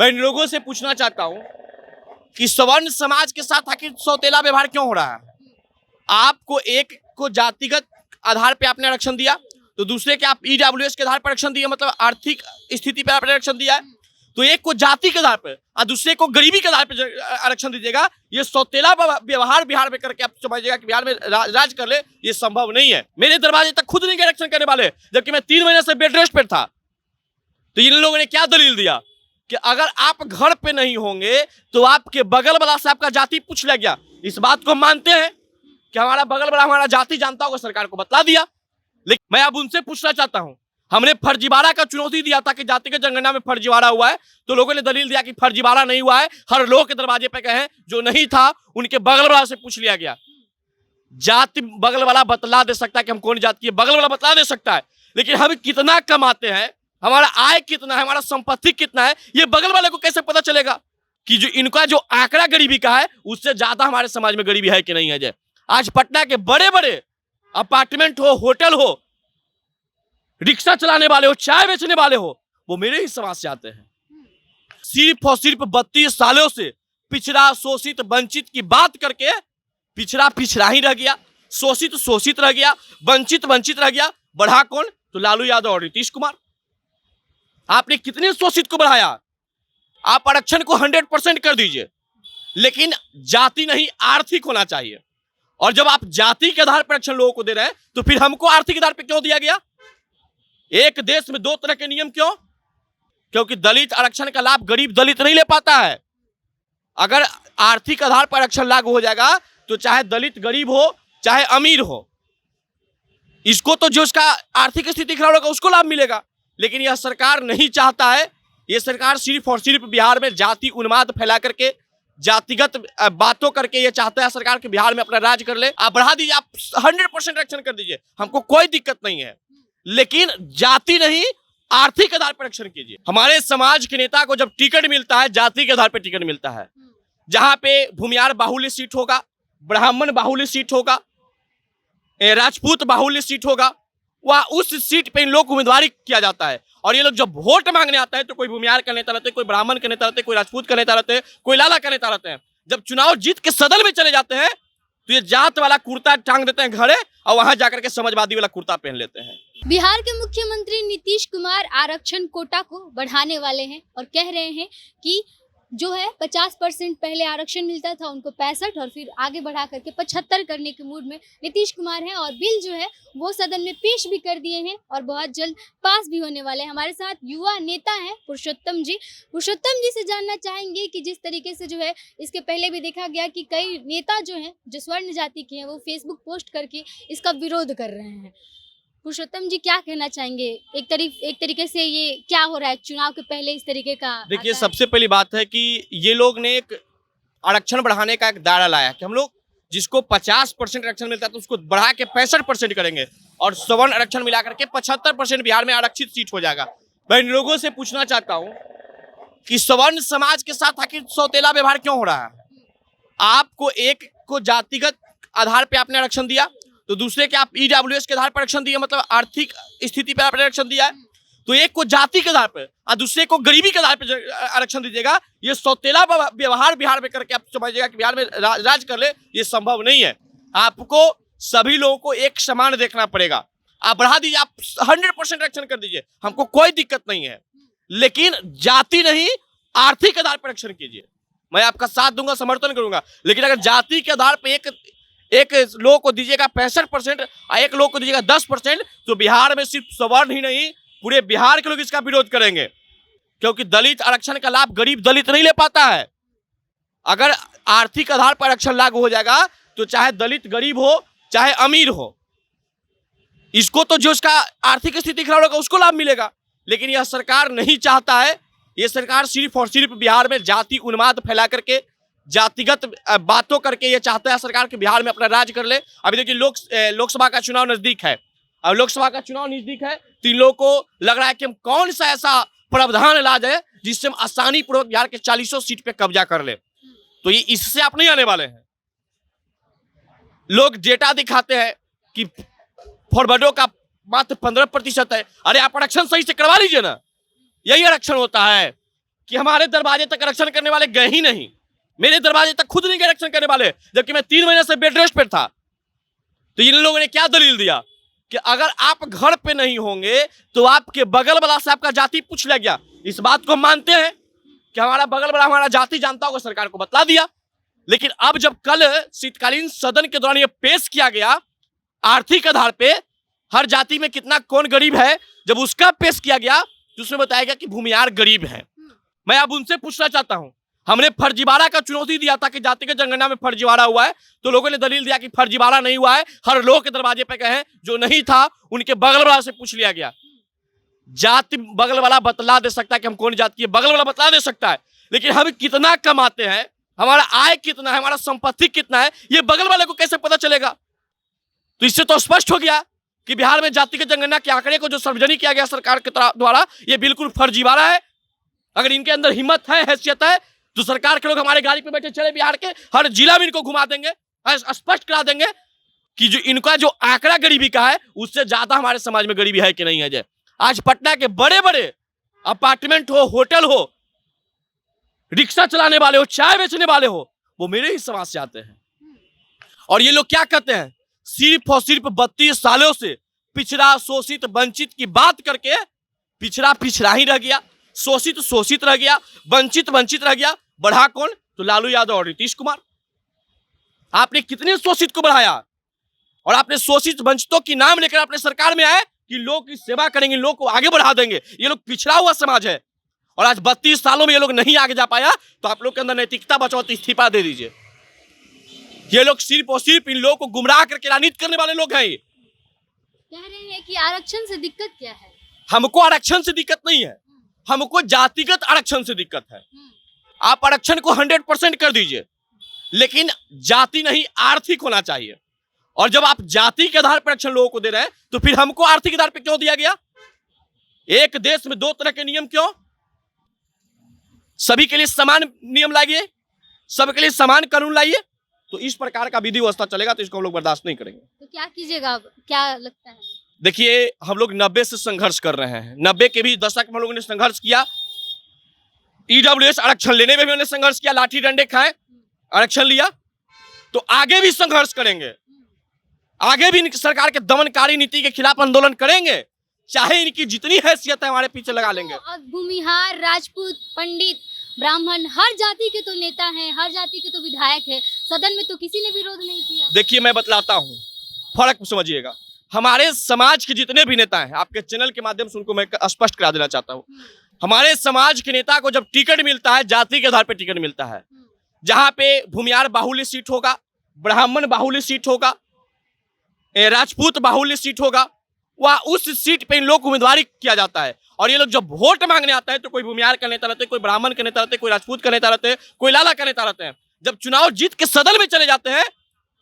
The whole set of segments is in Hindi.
मैं इन लोगों से पूछना चाहता हूं कि सवर्ण समाज के साथ आखिर सौतेला व्यवहार क्यों हो रहा है। आपको एक को जातिगत आधार पे आपने आरक्षण दिया, तो दूसरे के आप ईडब्ल्यूएस के आधार पर आरक्षण दिया, मतलब आर्थिक स्थिति पर आपने आरक्षण दिया है। तो एक को जाति के आधार पर और दूसरे को गरीबी के आधार पर आरक्षण दीजिएगा। ये सौतेला व्यवहार बिहार में करके आप समझिएगा कि बिहार में राज कर ले, ये संभव नहीं है। मेरे दरवाजे तक खुद नहीं गए आरक्षण करने वाले, जबकि मैं 3 महीने से बेड रेस्ट पर था। तो इन लोगों ने क्या दलील दिया कि अगर आप घर पे नहीं होंगे तो आपके बगल वाला से आपका जाति पूछ लिया गया। इस बात को मानते हैं कि हमारा बगल वाला हमारा जाति जानता होगा, सरकार को बतला दिया। लेकिन मैं अब उनसे पूछना चाहता हूं, हमने फर्जीवाड़ा का चुनौती दिया था कि जातिगत जनगणना में फर्जीवाड़ा हुआ है, तो लोगों ने दलील दिया कि फर्जीवाड़ा नहीं हुआ है, हर लोग के दरवाजे पे गए हैं, जो नहीं था उनके बगल वाला से पूछ लिया गया। जाति बगल वाला बतला दे सकता है कि हम कौन जाति है, बगल वाला बतला दे सकता है, लेकिन हम कितना कमाते हैं, हमारा आय कितना है, हमारा संपत्ति कितना है, ये बगल वाले को कैसे पता चलेगा कि जो इनका जो आंकड़ा गरीबी का है उससे ज्यादा हमारे समाज में गरीबी है कि नहीं है। जय आज पटना के बड़े बड़े अपार्टमेंट हो, होटल हो, रिक्शा चलाने वाले हो, चाय बेचने वाले हो, वो मेरे ही समाज से आते हैं। सिर्फ और सिर्फ 32 सालों से पिछड़ा, शोषित, वंचित की बात करके पिछड़ा पिछड़ा ही रह गया, शोषित शोषित रह गया, वंचित वंचित रह गया। बढ़ा कौन? तो लालू यादव और नीतीश कुमार। आपने कितने शोषित को बढ़ाया? आप आरक्षण को 100% कर दीजिए, लेकिन जाति नहीं आर्थिक होना चाहिए। और जब आप जाति के आधार पर आरक्षण लोगों को दे रहे हैं तो फिर हमको आर्थिक आधार पर क्यों दिया गया? एक देश में 2 तरह के नियम क्यों? क्योंकि दलित आरक्षण का लाभ गरीब दलित नहीं ले पाता है। अगर आर्थिक आधार पर आरक्षण लागू हो जाएगा तो चाहे दलित गरीब हो चाहे अमीर हो, इसको तो जो उसका आर्थिक स्थिति खराब होगा उसको लाभ मिलेगा। लेकिन यह सरकार नहीं चाहता है। यह सरकार सिर्फ और सिर्फ बिहार में जाति उन्माद फैला करके, जातिगत बातों करके ये चाहता है सरकार के बिहार में अपना राज कर ले। आप बढ़ा दीजिए, आप 100% आरक्षण कर दीजिए, हमको कोई दिक्कत नहीं है, लेकिन जाति नहीं आर्थिक आधार पर आरक्षण कीजिए। हमारे समाज के नेता को जब टिकट मिलता है जाति के आधार पर टिकट मिलता है, जहां पे भूमियार बाहुल्य सीट होगा, ब्राह्मण बाहुल्य सीट होगा, राजपूत बाहुल्य सीट होगा, वह उस सीट पे इन लोग को उम्मीदवारी किया जाता है। और ये लोग जब वोट मांगने आता है तो कोई भूमियार का नेता रहते, कोई ब्राह्मण का नेता रहते, कोई राजपूत का नेता रहते, कोई लाला का नेता रहते हैं। जब चुनाव जीत के सदन में चले जाते हैं तो ये जात वाला कुर्ता टांग देते हैं घरे और वहां जाकर के समाजवादी वाला कुर्ता पहन लेते हैं। बिहार के मुख्यमंत्री नीतीश कुमार आरक्षण कोटा को बढ़ाने वाले हैं और कह रहे हैं कि जो है 50% पहले आरक्षण मिलता था उनको 65 और फिर आगे बढ़ा करके 75 करने के मूड में नीतीश कुमार हैं। और बिल जो है वो सदन में पेश भी कर दिए हैं और बहुत जल्द पास भी होने वाले हैं। हमारे साथ युवा नेता हैं पुरुषोत्तम जी। पुरुषोत्तम जी से जानना चाहेंगे कि जिस तरीके से जो है इसके पहले भी देखा गया कि कई नेता जो हैं जो स्वर्ण जाति के हैं वो फेसबुक पोस्ट करके इसका विरोध कर रहे हैं। पुरुषोत्तम जी क्या कहना चाहेंगे? एक तरीके से ये क्या हो रहा है चुनाव के पहले इस तरीके का? देखिए, सबसे पहली बात है कि ये लोग ने एक आरक्षण बढ़ाने का एक दायरा लाया कि हम लोग जिसको 50% आरक्षण मिलता है तो उसको बढ़ा के 65% करेंगे और सवर्ण आरक्षण मिलाकर के 75% बिहार में आरक्षित सीट हो जाएगा। मैं इन लोगों से पूछना चाहता हूं कि सवर्ण समाज के साथ आखिर सौतेला व्यवहार क्यों हो रहा है। आपको एक को जातिगत आधार पे आपने आरक्षण दिया, तो दूसरे के आप ईडब्ल्यूएस के आधार पर आरक्षण दिया, मतलब आर्थिक स्थिति पर आपने आरक्षण दिया है। तो एक को जाति के आधार पर और दूसरे को गरीबी के आधार पर आरक्षण दीजिएगा। ये सौतेला व्यवहार बिहार में करके आप समझिएगा कि बिहार में राज कर ले, ये संभव नहीं है। आपको सभी लोगों को एक समान देखना पड़ेगा। आप बढ़ा दीजिए, आप 100% आरक्षण कर दीजिए, हमको कोई दिक्कत नहीं है, लेकिन जाति नहीं आर्थिक आधार पर आरक्षण कीजिए। मैं आपका साथ दूंगा, समर्थन करूंगा, लेकिन अगर जाति के आधार पर एक लोग को दीजिएगा 65% और एक लोग को दीजिएगा 10%, तो बिहार में सिर्फ सवर्ण ही नहीं पूरे बिहार के लोग इसका विरोध करेंगे। क्योंकि दलित आरक्षण का लाभ गरीब दलित नहीं ले पाता है। अगर आर्थिक आधार पर आरक्षण लागू हो जाएगा तो चाहे दलित गरीब हो चाहे अमीर हो, इसको तो जो उसका आर्थिक स्थिति खराब होगा उसको लाभ मिलेगा। लेकिन यह सरकार नहीं चाहता है। यह सरकार सिर्फ और सिर्फ बिहार में जाति उन्माद फैला करके, जातिगत बातों करके ये चाहता है सरकार के बिहार में अपना राज कर ले। अभी देखिए लोकसभा का चुनाव नजदीक है, अब लोकसभा का चुनाव नजदीक है तो इन लोगों को लग रहा है कि हम कौन सा ऐसा प्रावधान ला जाए जिससे हम आसानी पूर्वक बिहार के 40 सीट पे कब्जा कर ले। तो ये इससे आप नहीं आने वाले हैं। लोग डेटा दिखाते हैं कि फॉरवर्डों का मात्र 15% है। अरे आप आरक्षण सही से करवा लीजिए ना। यही आरक्षण होता है कि हमारे दरवाजे तक आरक्षण करने वाले गए ही नहीं, मेरे दरवाजे तक खुद नहीं गए आरक्षण करने वाले, जबकि मैं 3 महीने से बेड रेस्ट पर था। तो इन लोगों ने क्या दलील दिया कि अगर आप घर पे नहीं होंगे तो आपके बगल वाला से आपका जाति पूछ लिया गया। इस बात को हम मानते हैं कि हमारा बगल वाला हमारा जाति जानता होगा, सरकार को बतला दिया। लेकिन अब जब कल शीतकालीन सदन के दौरान ये पेश किया गया आर्थिक आधार पे हर जाति में कितना कौन गरीब है, जब उसका पेश किया गया तो उसमें बताया गया कि भूमिहार गरीब है। मैं अब उनसे पूछना चाहता हूं, हमने फर्जीवाड़ा का चुनौती दिया था कि जातिगत जनगणना में फर्जीवाड़ा हुआ है, तो लोगों ने दलील दिया कि फर्जीवाड़ा नहीं हुआ है, हर लोग के दरवाजे पे गए हैं, जो नहीं था उनके बगल वाला से पूछ लिया गया। जाति बगल वाला बतला दे सकता है कि हम कौन जाति है, बगल वाला बतला दे सकता है, लेकिन हम कितना कमाते हैं, हमारा आय कितना है, हमारा संपत्ति कितना है, ये बगल वाले को कैसे पता चलेगा। तो इससे तो स्पष्ट हो गया कि बिहार में जातिगत जनगणना के आंकड़े को जो सार्वजनिक किया गया सरकार के द्वारा, ये बिल्कुल फर्जीवाड़ा है। अगर इनके अंदर हिम्मत है, हैसियत है, तो सरकार के लोग हमारे गाड़ी पे बैठे चले बिहार के हर जिला में इनको घुमा देंगे, स्पष्ट करा देंगे कि जो इनका जो आंकड़ा गरीबी का है उससे ज्यादा हमारे समाज में गरीबी है कि नहीं है। जय आज पटना के बड़े बड़े अपार्टमेंट हो, होटल हो, रिक्शा चलाने वाले हो, चाय बेचने वाले हो, वो मेरे ही समाज से आते हैं। और ये लोग क्या कहते हैं, सिर्फ और सिर्फ 32 सालों से पिछड़ा, शोषित, वंचित की बात करके पिछड़ा पिछड़ा ही रह गया, शोषित शोषित रह गया, वंचित वंचित रह गया। बढ़ा कौन? तो लालू यादव और नीतीश कुमार। आपने कितने शोषित को बढ़ाया, और आपने शोषित वंचितों की नाम लेकर अपने सरकार में आए कि लोग की सेवा करेंगे, लोग को आगे बढ़ा देंगे। ये लोग पिछड़ा हुआ समाज है, और आज 32 सालों में ये लोग नहीं आगे जा पाया, तो आप लोग के अंदर नैतिकता बचाओ तो इस्तीफा दे दीजिए। ये लोग सिर्फ और सिर्फ इन लोगों को गुमराह करके राजनीति करने वाले लोग हैं। कह रहे हैं कि आरक्षण से दिक्कत क्या है? हमको आरक्षण से दिक्कत नहीं है, हमको जातिगत आरक्षण से दिक्कत है। आप आरक्षण को 100% कर दीजिए, लेकिन जाति नहीं, आर्थिक होना चाहिए। और जब आप जाति के आधार पर आरक्षण लोगों को दे रहे हैं, तो फिर हमको आर्थिक आधार पर क्यों दिया गया? एक देश में 2 तरह के नियम क्यों? सभी के लिए समान नियम लाइए, सबके लिए समान कानून लाइए, तो इस प्रकार का विधि व्यवस्था चलेगा तो इसको हम लोग बर्दाश्त नहीं करेंगे। तो क्या कीजिएगा अब? क्या लगता है? देखिए, हम लोग 90 से संघर्ष कर रहे हैं, 90 के भी दशक में हम लोगों ने संघर्ष किया। ईडब्ल्यूएस आरक्षण लेने में भी हमने संघर्ष किया, लाठी डंडे खाए, आरक्षण लिया। तो आगे भी संघर्ष करेंगे, आगे भी सरकार के दमनकारी नीति के खिलाफ आंदोलन करेंगे, चाहे इनकी जितनी हैसियत है हमारे पीछे लगा लेंगे। तो अब भूमिहार, राजपूत, पंडित, ब्राह्मण, हर जाति के तो नेता हैं, हर जाति के तो विधायक हैं, सदन में तो किसी ने विरोध नहीं किया। देखिए, मैं बतलाता हूँ, फर्क समझिएगा। हमारे समाज के जितने भी नेता हैं, आपके चैनल के माध्यम से उनको मैं स्पष्ट करा देना चाहता हूँ, हमारे समाज के नेता को जब टिकट मिलता है, जाति के आधार पर टिकट मिलता है। जहां पे भूमिहार बाहुल्य सीट होगा, ब्राह्मण बाहुल्य सीट होगा, राजपूत बाहुल्य सीट होगा, वह उस सीट पे इन लोग को उम्मीदवारी किया जाता है। और ये लोग जब वोट मांगने आता है तो कोई भूमिहार का नेता रहते, कोई ब्राह्मण का नेता रहते, कोई राजपूत का नेता रहते, कोई लाला का नेता रहते हैं। जब चुनाव जीत के सदन में चले जाते हैं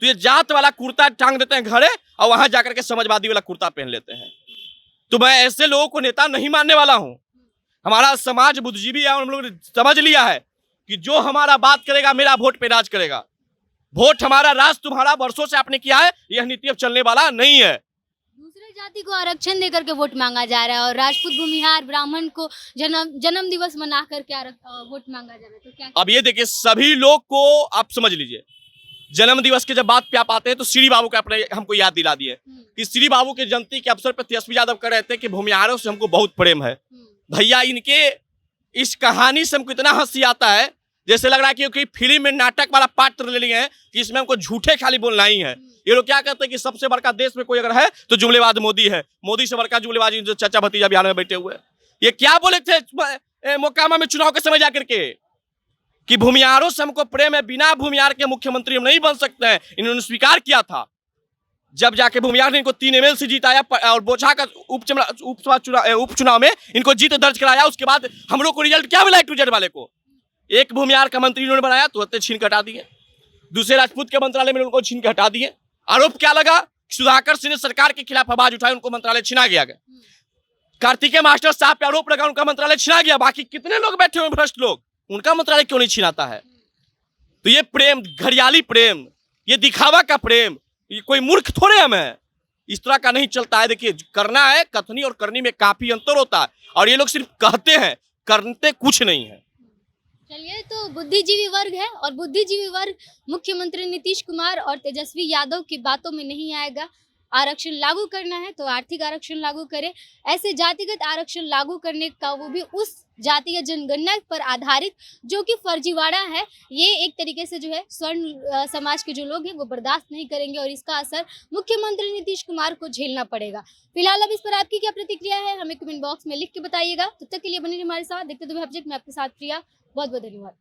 तो ये जात वाला कुर्ता टांग देते हैं घरे, और वहां जाकर के समाजवादी वाला कुर्ता पहन लेते हैं। तो मैं ऐसे लोगों को नेता नहीं मानने वाला हूं। हमारा समाज बुद्धिजीवी है, और हम लोगों ने समझ लिया है कि जो हमारा बात करेगा, मेरा वोट पे राज करेगा। वोट हमारा, राज तुम्हारा, वर्षों से आपने किया है, यह नीति अब चलने वाला नहीं है। दूसरे जाति को आरक्षण देकर के वोट मांगा जा रहा है, और राजपूत, भूमिहार, ब्राह्मण को जन्म दिवस मना करके वोट मांगा जा रहा है। तो क्या? अब ये देखिए, सभी लोग को आप समझ लीजिए, जन्म दिवस के जब बात पे आप आते हैं तो श्री बाबू का अपने हमको याद दिला दिए कि श्री बाबू के जयंती के अवसर पर तेजस्वी यादव कह रहे थे कि भूमिहारों से हमको बहुत प्रेम है। भैया, इनके इस कहानी से हमको इतना हंसी आता है, जैसे लग रहा है कि फिल्म में नाटक वाला पात्र ले लिए हैं कि इसमें हमको झूठे खाली बोलना ही है। ये लोग क्या कहते हैं कि सबसे बड़का देश में कोई अगर है तो जुमलेबाज मोदी है, मोदी से बड़का जुमलेबाज जो चाचा भतीजा बिहार में बैठे हुए। ये क्या बोले थे मोकामा में चुनाव के समय जाकर के कि भूमिहारों से हमको प्रेम है, बिना भूमिहार के मुख्यमंत्री हम नहीं बन सकते हैं। इन्होंने स्वीकार किया था जब जाके भूमिहार ने इनको 3 MLC जीताया, और बोचहा का उपचुनाव में इनको जीत दर्ज कराया। उसके बाद हम लोग को रिजल्ट क्या मिला? टू जेड वाले को एक भूमिहार का मंत्री इन्होंने बनाया तो छीन के हटा दिए, दूसरे राजपूत के मंत्रालय में उनको छीन के हटा दिए। आरोप क्या लगा? सुधाकर सिंह ने सरकार के खिलाफ आवाज उठाई, उनको मंत्रालय छिना गया। कार्तिकेय मास्टर साहब पे आरोप लगा, उनका मंत्रालय छिना गया। बाकी कितने लोग बैठे हुए भ्रष्ट लोग, उनका मंत्रालय क्यों नहीं छिनाता है? तो ये प्रेम, घड़ियाली प्रेम, ये दिखावा का प्रेम, ये कोई मूर्ख थोड़े हम हैं, इस तरह का नहीं चलता है। देखिए, करना है, कथनी और करनी में काफी अंतर होता है, और ये लोग सिर्फ कहते हैं, करते कुछ नहीं है। चलिए, तो बुद्धिजीवी वर्ग है और बुद्धिजीवी वर्ग मुख्यमंत्री नीतीश कुमार और तेजस्वी यादव की बातों में नहीं आएगा। आरक्षण लागू करना है तो आर्थिक आरक्षण लागू करे, ऐसे जातिगत आरक्षण लागू करने का वो भी उस जातीय जनगणना पर आधारित जो कि फर्जीवाड़ा है, ये एक तरीके से जो है स्वर्ण समाज के जो लोग हैं वो बर्दाश्त नहीं करेंगे और इसका असर मुख्यमंत्री नीतीश कुमार को झेलना पड़ेगा। फिलहाल अब इस पर आपकी क्या प्रतिक्रिया है हमें कमेंट बॉक्स में लिख के बताइएगा। तब तक के लिए बने रहिए हमारे साथ, देखते हुए अपडेट में आपके साथ प्रिया। बहुत बहुत धन्यवाद।